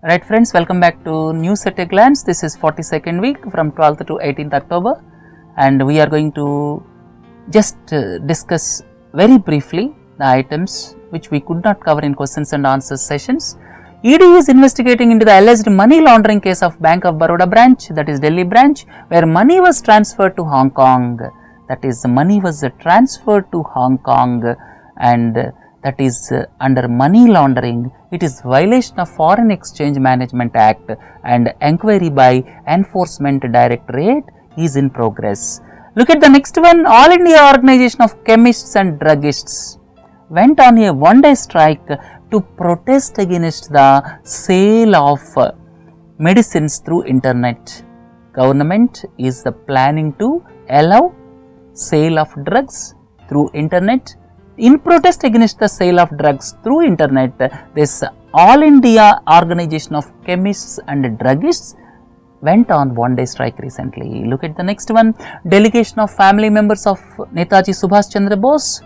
Right friends, welcome back to News at a Glance. This is 42nd week from 12th to 18th October, and we are going to just discuss very briefly the items which we could not cover in questions and answers sessions. ED is investigating into the alleged money laundering case of Bank of Baroda branch, that is Delhi branch, where money was transferred to Hong Kong. That is, money was transferred to Hong Kong, and that is under money laundering. It is violation of Foreign Exchange Management Act, and enquiry by Enforcement Directorate is in progress. Look at the next one. All India Organization of Chemists and Druggists went on a one-day strike to protest against the sale of medicines through internet. Government is planning to allow sale of drugs through internet. In protest against the sale of drugs through internet, this All India Organization of Chemists and Druggists went on one-day strike recently. Look at the next one. Delegation of family members of Netaji Subhash Chandra Bose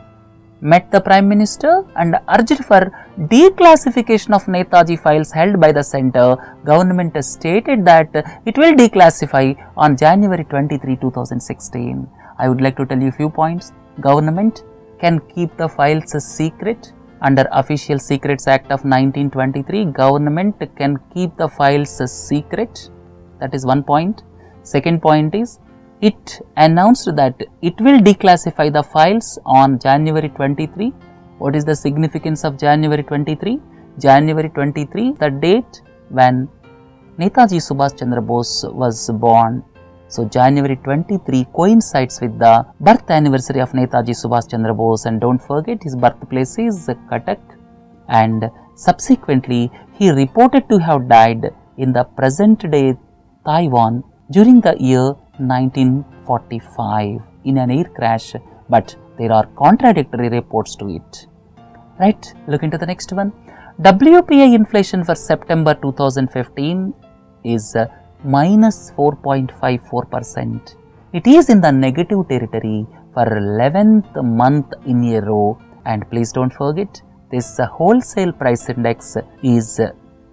met the Prime Minister and urged for declassification of Netaji files held by the centre. Government has stated that it will declassify on January 23, 2016. I would like to tell you a few points. Government can keep the files a secret. Under Official Secrets Act of 1923, government can keep the files a secret. That is one point. Second point is, it announced that it will declassify the files on January 23. What is the significance of January 23? January 23, the date when Netaji Subhash Chandra Bose was born. So, January 23 coincides with the birth anniversary of Netaji Subhash Chandra Bose, and don't forget his birthplace is Cuttack, and subsequently he reported to have died in the present day Taiwan during the year 1945 in an air crash, but there are contradictory reports to it. Right, look into the next one. WPI inflation for September 2015 is minus 4.54%. It is in the negative territory for 11th month in a row, and please don't forget, this wholesale price index is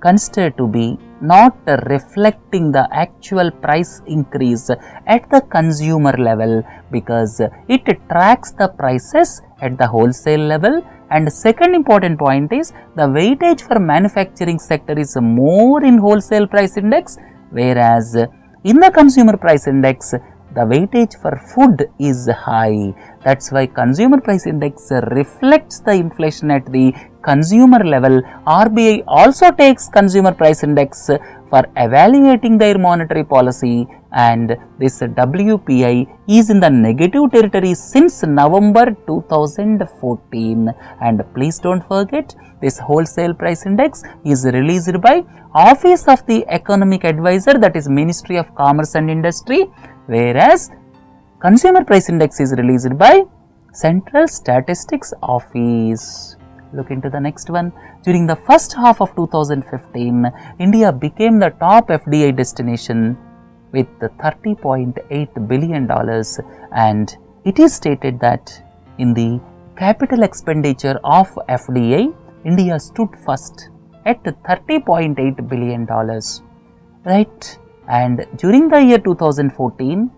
considered to be not reflecting the actual price increase at the consumer level, because it tracks the prices at the wholesale level. And second important point is, the weightage for manufacturing sector is more in wholesale price index, whereas in the consumer price index, the weightage for food is high. That's why consumer price index reflects the inflation at the consumer level. RBI also takes consumer price index for evaluating their monetary policy, and this WPI is in the negative territory since November 2014. And please don't forget, this wholesale price index is released by Office of the Economic Advisor, that is Ministry of Commerce and Industry, whereas consumer price index is released by Central Statistics Office. Look into the next one. During the first half of 2015, India became the top FDI destination with $30.8 billion, and it is stated that in the capital expenditure of FDI, India stood first at $30.8 billion. Right? And during the year 2014,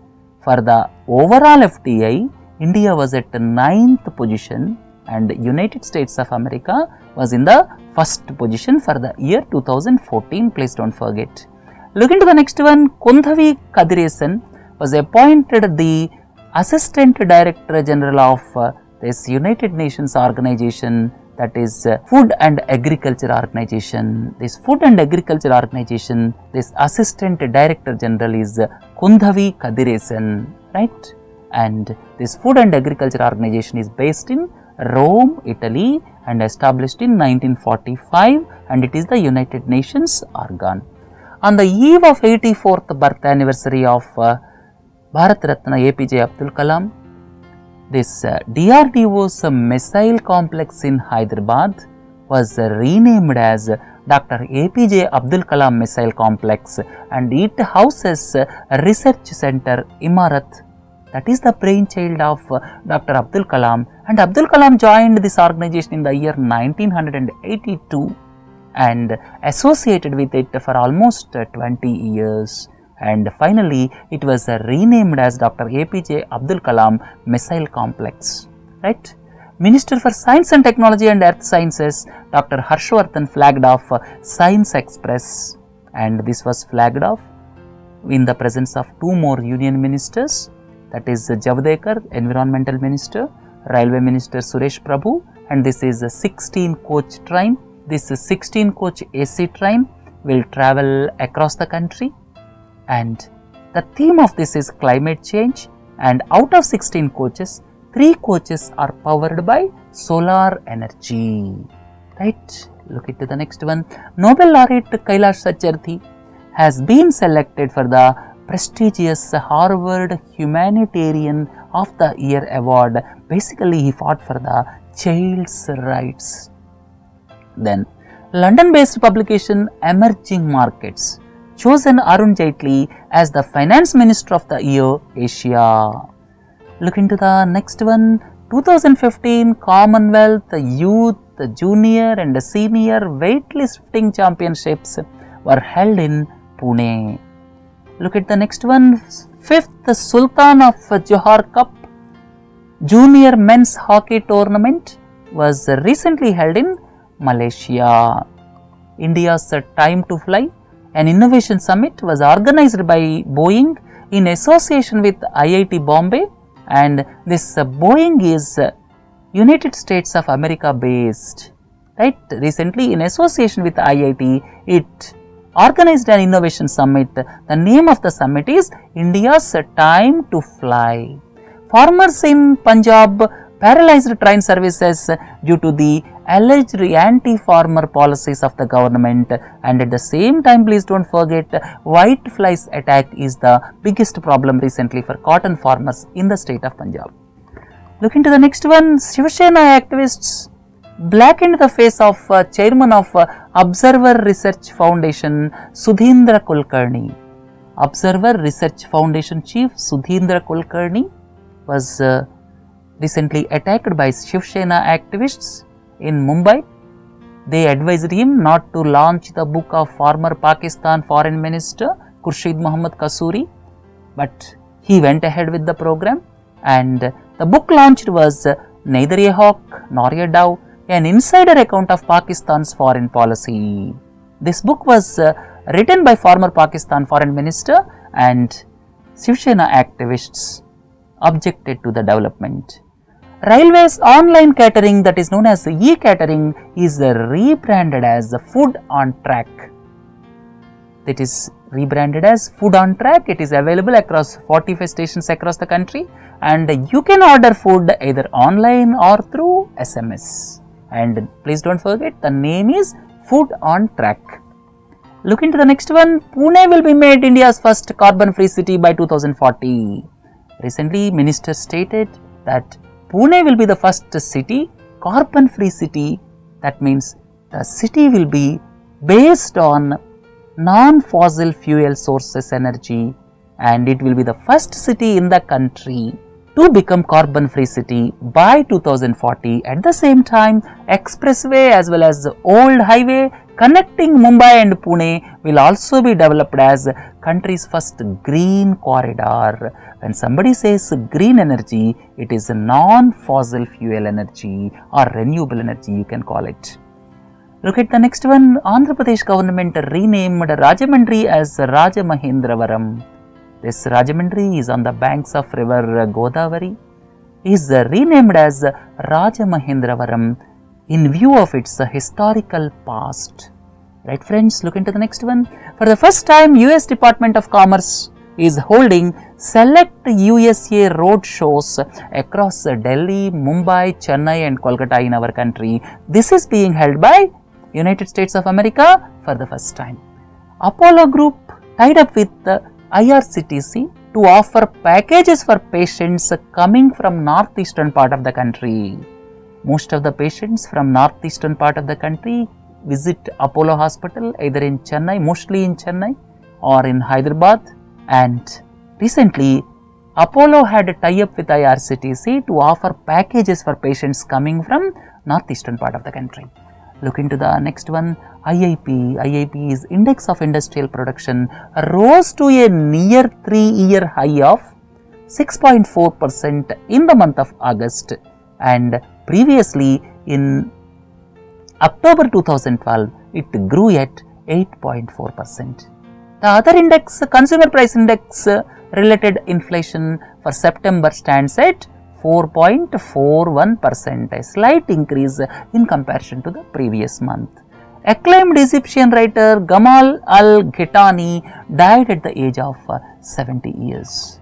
for the overall FDI, India was at the 9th position, and United States of America was in the first position for the year 2014. Please don't forget. Look into the next one. Kundhavi Kadiresan was appointed the Assistant Director General of this United Nations organization, that is Food and Agriculture Organization. This Food and Agriculture Organization, this Assistant Director General is Kundhavi Kadiresan, right? And this Food and Agriculture Organization is based in Rome, Italy, and established in 1945, and it is the United Nations organ. On the eve of 84th birth anniversary of Bharat Ratna APJ Abdul Kalam, this DRDO's missile complex in Hyderabad was renamed as Dr. APJ Abdul Kalam Missile Complex, and it houses Research Center Imarat. That is the brainchild of Dr. Abdul Kalam, and Abdul Kalam joined this organization in the year 1982, and associated with it for almost 20 years. And finally, it was renamed as Dr. APJ Abdul Kalam Missile Complex, right? Minister for Science and Technology and Earth Sciences, Dr. Harshvardhan flagged off Science Express, and this was flagged off in the presence of two more union ministers, that is Javadekar, Environmental Minister, Railway Minister Suresh Prabhu, and this is a 16-coach train. This 16-coach AC train will travel across the country, and the theme of this is climate change, and out of 16 coaches, 3 coaches are powered by solar energy, right? Look into the next one. Nobel laureate Kailash Satyarthi has been selected for the prestigious Harvard Humanitarian of the Year award. Basically, he fought for the child's rights. Then, London-based publication Emerging Markets chosen Arun Jaitley as the Finance Minister of the Year, Asia. Look into the next one. 2015 Commonwealth Youth, Junior and Senior Weightlifting Championships were held in Pune. Look at the next one. 5th Sultan of Johor Cup Junior Men's Hockey Tournament was recently held in Malaysia. India's Time to Fly, an innovation summit, was organized by Boeing in association with IIT Bombay, and this Boeing is United States of America based, right? Recently, in association with IIT, it organized an innovation summit. The name of the summit is India's Time to Fly. Farmers in Punjab paralyzed train services due to the alleged anti-farmer policies of the government, and at the same time, please don't forget, white flies attack is the biggest problem recently for cotton farmers in the state of Punjab. Look into the next one. Shiv Sena activists blackened the face of chairman of Observer Research Foundation Sudhindra Kulkarni. Observer Research Foundation chief Sudhindra Kulkarni was recently attacked by Shiv Sena activists in Mumbai. They advised him not to launch the book of former Pakistan Foreign Minister Khurshid Mohammad Kasuri, but he went ahead with the program, and the book launched was Neither a Hawk Nor a Dove, an insider account of Pakistan's foreign policy. This book was written by former Pakistan Foreign Minister, and Shiv Sena activists objected to the development. Railways online catering, that is known as e-catering, is rebranded as Food on Track. It is rebranded as Food on Track. It is available across 45 stations across the country, and you can order food either online or through SMS. And please don't forget, the name is Food on Track. Look into the next one. Pune will be made India's first carbon-free city by 2040. Recently, minister stated that Pune will be the first city, carbon-free city. That means the city will be based on non-fossil fuel sources energy, and it will be the first city in the country to become carbon-free city by 2040. At the same time, expressway as well as old highway connecting Mumbai and Pune will also be developed as country's first green corridor. When somebody says green energy, it is a non-fossil fuel energy or renewable energy, you can call it. Look at the next one. Andhra Pradesh government renamed Rajahmundry as Rajamahendravaram. This Rajahmundry is on the banks of river Godavari. Is renamed as Rajamahendravaram in view of its historical past. Right, friends, look into the next one. For the first time, US Department of Commerce is holding select USA road shows across Delhi, Mumbai, Chennai and Kolkata in our country. This is being held by United States of America for the first time. Apollo Group tied up with IRCTC to offer packages for patients coming from northeastern part of the country. Most of the patients from northeastern part of the country visit Apollo Hospital either in Chennai, mostly in Chennai or in Hyderabad, and recently Apollo had a tie-up with IRCTC to offer packages for patients coming from northeastern part of the country. Look into the next one. IIP is Index of Industrial Production, rose to a near 3-year high of 6.4% in the month of August, and previously in October 2012 it grew at 8.4%. The other index, Consumer Price Index related inflation for September stands at 4.41%, a slight increase in comparison to the previous month. Acclaimed Egyptian writer Gamal al-Ghaitani died at the age of 70 years.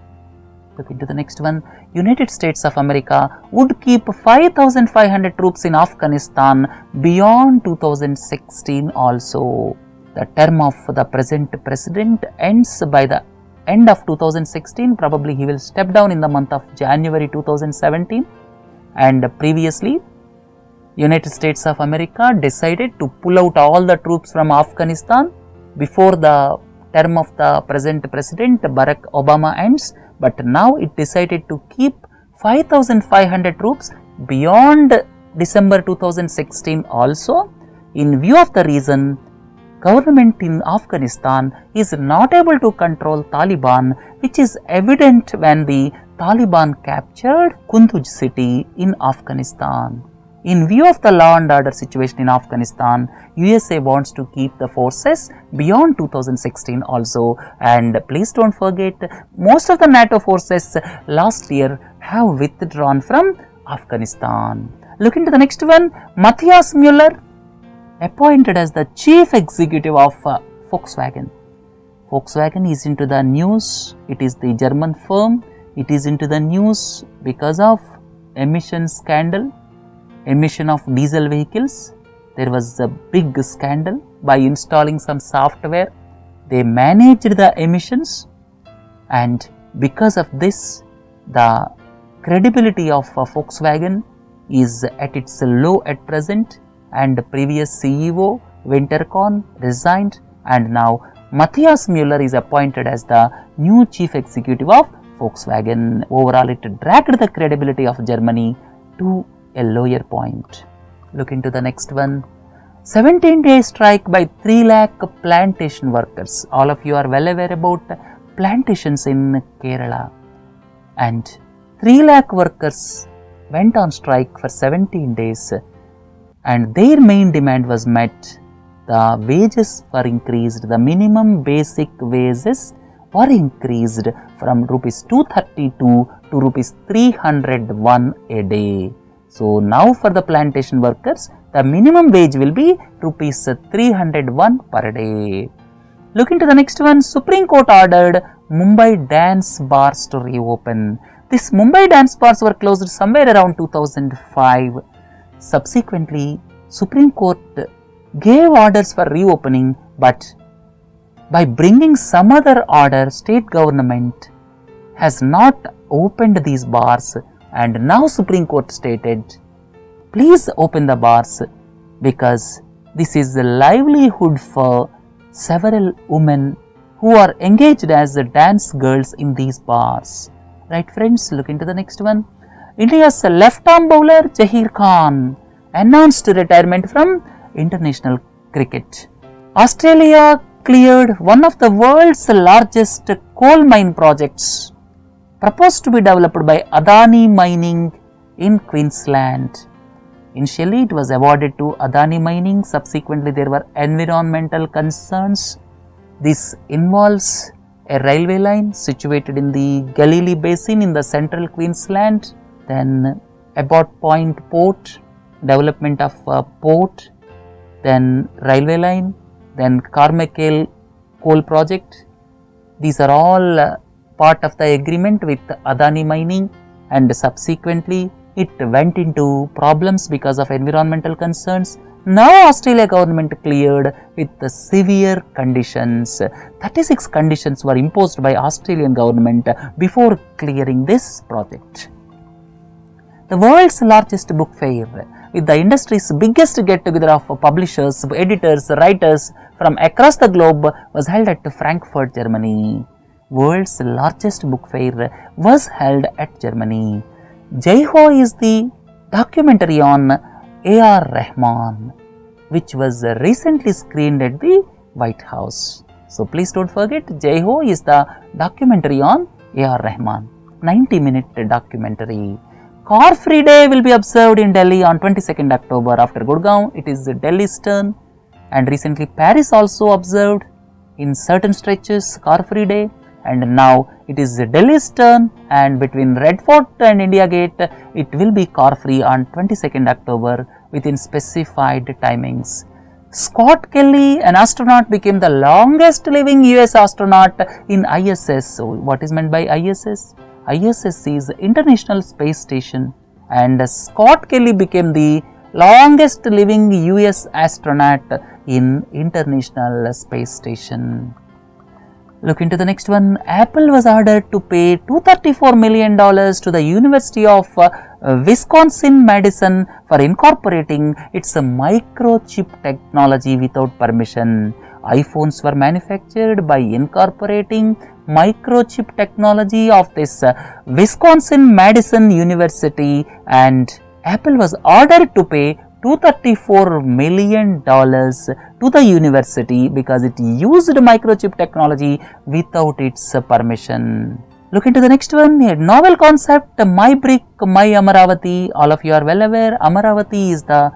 Look into the next one. United States of America would keep 5,500 troops in Afghanistan beyond 2016 also. The term of the present president ends by the end of 2016. Probably he will step down in the month of January 2017. And previously, United States of America decided to pull out all the troops from Afghanistan before the term of the present president Barack Obama ends. But now it decided to keep 5,500 troops beyond December 2016 also, in view of the reason government in Afghanistan is not able to control Taliban, which is evident when the Taliban captured Kunduz city in Afghanistan. In view of the law and order situation in Afghanistan, USA wants to keep the forces beyond 2016 also, and please don't forget, most of the NATO forces last year have withdrawn from Afghanistan. Look into the next one. Matthias Müller appointed as the chief executive of Volkswagen. Volkswagen is into the news. It is the German firm. It is into the news because of emission scandal. Emission of diesel vehicles. There was a big scandal by installing some software. They managed the emissions, and because of this, the credibility of Volkswagen is at its low at present, and the previous CEO Winterkorn resigned, and now Matthias Müller is appointed as the new chief executive of Volkswagen. Overall, it dragged the credibility of Germany to a lower point. Look into the next one. 17-day strike by 3 lakh plantation workers. All of you are well aware about plantations in Kerala, and 3 lakh workers went on strike for 17 days, and their main demand was met. The wages were increased. The minimum basic wages were increased from rupees 232 to rupees 301 a day. So now for the plantation workers, the minimum wage will be rupees 301 per day. Look into the next one. Supreme Court ordered Mumbai dance bars to reopen. These Mumbai dance bars were closed somewhere around 2005. Subsequently, Supreme Court gave orders for reopening, but by bringing some other order, state government has not opened these bars, and now Supreme Court stated, please open the bars because this is a livelihood for several women who are engaged as dance girls in these bars. Right friends, look into the next one. India's left-arm bowler Zaheer Khan announced retirement from international cricket. Australia cleared one of the world's largest coal mine projects proposed to be developed by Adani Mining in Queensland. Initially, it was awarded to Adani Mining. Subsequently, there were environmental concerns. This involves a railway line situated in the Galilee Basin in the central Queensland. Then Abbott Point Port, development of a port. Then railway line. Then Carmichael coal project. These are all part of the agreement with Adani Mining, and subsequently it went into problems because of environmental concerns. Now Australia government cleared with the severe conditions. 36 conditions were imposed by Australian government before clearing this project. The world's largest book fair, with the industry's biggest get-together of publishers, editors, writers from across the globe, was held at Frankfurt, Germany. World's largest book fair was held at Germany. Jai Ho is the documentary on A.R. Rahman. which was recently screened at the White House. So please don't forget, Jai Ho is the documentary on A.R. Rahman, 90-minute documentary. Car Free Day will be observed in Delhi on 22nd October. After Gurgaon, it is Delhi's turn, and recently Paris also observed in certain stretches Car Free Day, and now it is Delhi's turn, and between Red Fort and India Gate it will be car free on 22nd October within specified timings. Scott Kelly, an astronaut, became the longest living US astronaut in ISS. So what is meant by ISS? ISS is International Space Station, and Scott Kelly became the longest living US astronaut in International Space Station. Look into the next one. Apple was ordered to pay $234 million to the University of Wisconsin-Madison for incorporating its microchip technology without permission. iPhones were manufactured by incorporating microchip technology of this Wisconsin-Madison University, and Apple was ordered to pay $234 million to the university because it used microchip technology without its permission. Look into the next one. A novel concept, My Brick, My Amaravati. All of you are well aware, Amaravati is the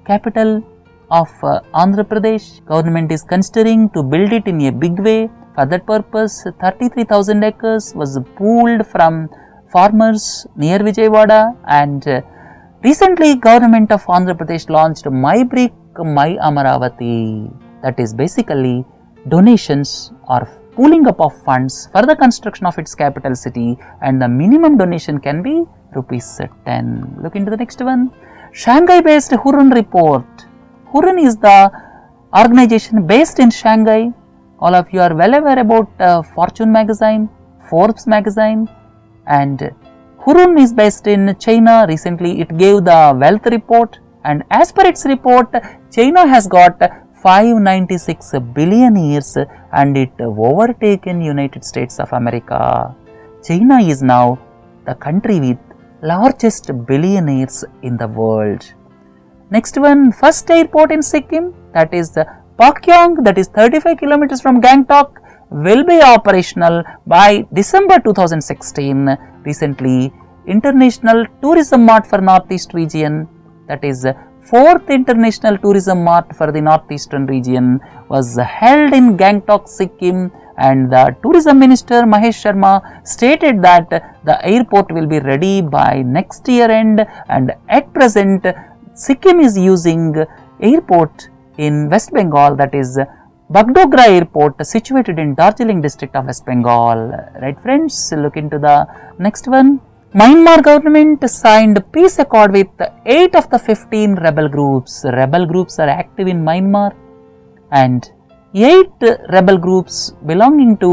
capital of Andhra Pradesh. Government is considering to build it in a big way. For that purpose, 33,000 acres was pooled from farmers near Vijayawada, and recently, Government of Andhra Pradesh launched My Brick, My Amaravati. That is basically donations or pooling up of funds for the construction of its capital city, and the minimum donation can be ₹10. Look into the next one. Shanghai-based Hurun report. Hurun is the organization based in Shanghai. All of you are well aware about Fortune magazine, Forbes magazine, and Hurun is based in China. Recently, it gave the wealth report, and as per its report, China has got 596 billionaires and it overtaken United States of America. China is now the country with largest billionaires in the world. Next one, first airport in Sikkim, that is Pakyong, that is 35 kilometers from Gangtok, will be operational by December 2016. Recently, International Tourism Mart for Northeast region, that is 4th International Tourism Mart for the Northeastern region, was held in Gangtok, Sikkim, and the Tourism Minister Mahesh Sharma stated that the airport will be ready by next year end, and at present Sikkim is using airport in West Bengal, that is Bagdogra Airport, situated in Darjeeling district of West Bengal. Right friends, look into the next one. Myanmar government signed peace accord with 8 of the 15 rebel groups. Rebel groups are active in Myanmar, and 8 rebel groups belonging to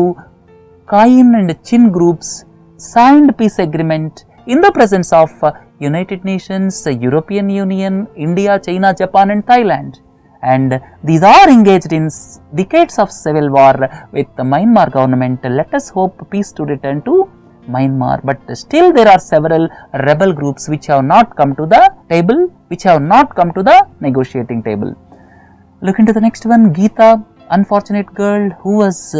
Kayin and Chin groups signed peace agreement in the presence of United Nations, European Union, India, China, Japan and Thailand. And these are engaged in decades of civil war with the Myanmar government. Let us hope peace to return to Myanmar, but still there are several rebel groups which have not come to the table, which have not come to the negotiating table. Look into the next one. Geeta, unfortunate girl who was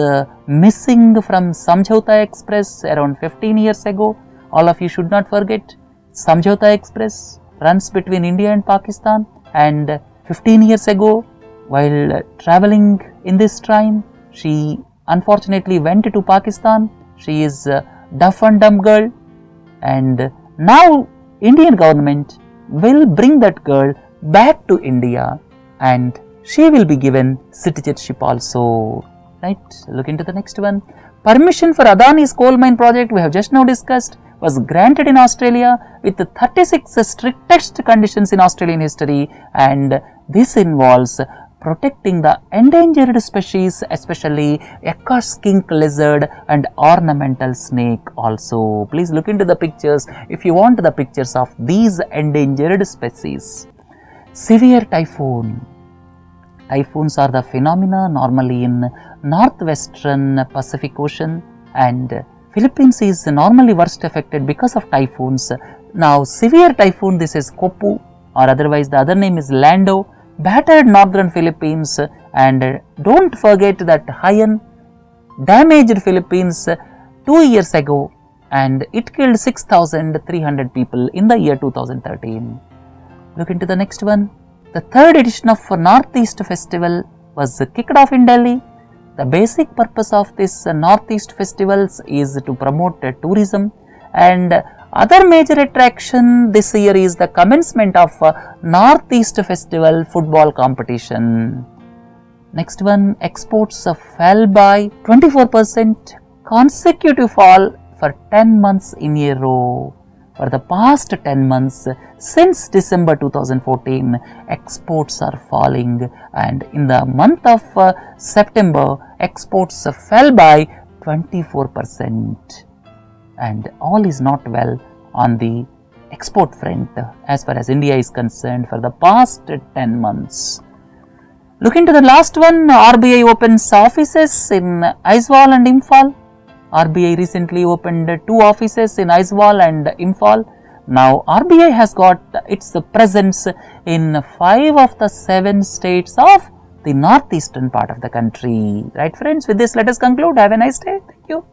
missing from Samjhauta Express around 15 years ago. All of you should not forget, Samjhauta Express runs between India and Pakistan, and 15 years ago, while traveling in this train, she unfortunately went to Pakistan. She is deaf and dumb girl, and now Indian government will bring that girl back to India, and she will be given citizenship also. Right? Look into the next one. Permission for Adani's coal mine project, we have just now discussed, was granted in Australia with the 36 strictest conditions in Australian history, and this involves protecting the endangered species, especially Eka skink lizard and ornamental snake also. Please look into the pictures if you want the pictures of these endangered species. Severe typhoon. Typhoons are the phenomena normally in northwestern Pacific Ocean, and Philippines is normally worst affected because of typhoons. Now severe typhoon, this is Kopu, or otherwise the other name is Lando. battered northern Philippines, and don't forget that Haiyan damaged Philippines 2 years ago, and it killed 6,300 people in the year 2013. Look into the next one. The third edition of Northeast Festival was kicked off in Delhi. The basic purpose of this Northeast Festivals is to promote tourism, and other major attraction this year is the commencement of Northeast Festival football competition. Next one, exports fell by 24%, consecutive fall for 10 months in a row. For the past 10 months since December 2014, exports are falling, and in the month of September, exports fell by 24%. And all is not well on the export front as far as India is concerned for the past 10 months. Look into the last one. RBI opens offices in Aizwal and Imphal. RBI recently opened 2 offices in Aizwal and Imphal. Now RBI has got its presence in 5 of the 7 states of the northeastern part of the country. Right friends, with this let us conclude. Have a nice day. Thank you.